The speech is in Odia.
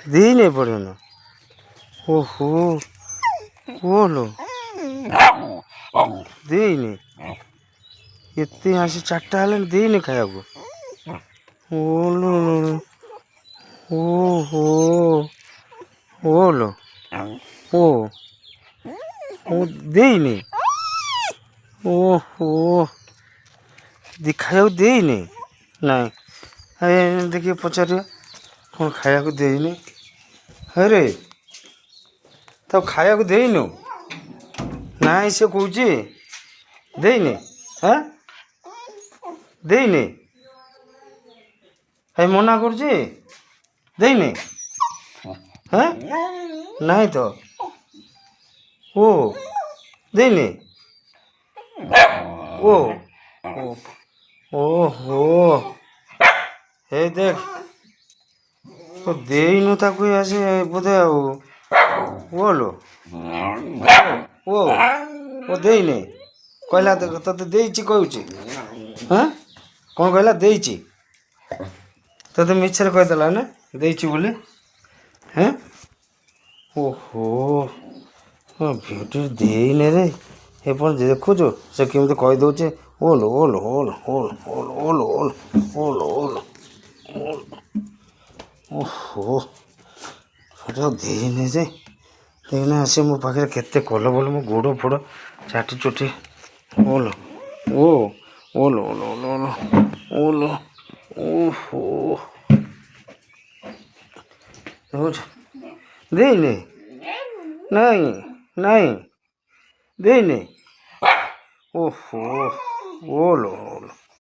ଦେଇନି ଏପର୍ଯ୍ୟନ୍ତ। ଓହୋ ଓଲୋ ଦେଇନି, ଏତେ ଆସି 4ଟା ହେଲାଣି ଦେଇନି ଖାଇବାକୁ। ଓଲୋ ଓହୋ ଓଲୋ ଓ ଓ ଦେଇନି। ଓହୋ ଖାଇବାକୁ ଦେଇନି। ନାଇଁ ଦେଖିକି ପଚାରିବା କ'ଣ ଖାଇବାକୁ ଦେଇନି। ଆରେ ତାକୁ ଖାଇବାକୁ ଦେଇନୁ? ନାଇଁ ସେ କହୁଛି ଦେଇନି। ହଁ ଦେଇନି, ଭାଇ ମନା କରୁଛି ଦେଇନି। ହଁ ନାଇଁ ତ। ଓ ଦେଇନି। ଓ ଓହୋ ହେ ଦେଖ ତ ଦେଇନୁ ତାକୁ ଆସି ବୋଧେ ଆଉ। ଓଲୋ ଓ ଓ ଦେଇନି କହିଲା ତତେ ଦେଇଛି କହୁଛି। ହଁ କ'ଣ କହିଲା? ଦେଇଛି। ତତେ ମିଛରେ କହିଦେଲା ନା ଦେଇଛି ବୋଲି। ହେଁ ଓହୋ ଭିଡ଼ିଓ ଦେଇନି ରେ। ଏପର୍ଯ୍ୟନ୍ତ ଦେଖୁଛୁ ସେ କେମିତି କହିଦେଉଛି ଓଲୋ ଓଲୋ ଓଲୋ ଓଲୋ ଓଲୋ ଓଲୋ ଓଲୋ ଓଲୋ ଓଲୋ ଓଲୋ। ଓହୋ ସେଟା ଦେଇନି ଯେ ଏଇନା ଆସି ମୋ ପାଖରେ କେତେ କଲ ଭଲ, ମୋ ଗୋଡ଼ ଫୋଡ଼ ଚାଟି ଚୁଟି। ଓଲୋ ଓ ଓଲୋ ଓଲୋ ଓଲୋ ଓଲୋ ଓହୋ ଦେଖୁଛୁ ଦେଇନି। ନାଇଁ ନାଇଁ ଦେଇନି। ଓହୋ ଓଲୋ ଓଲୋ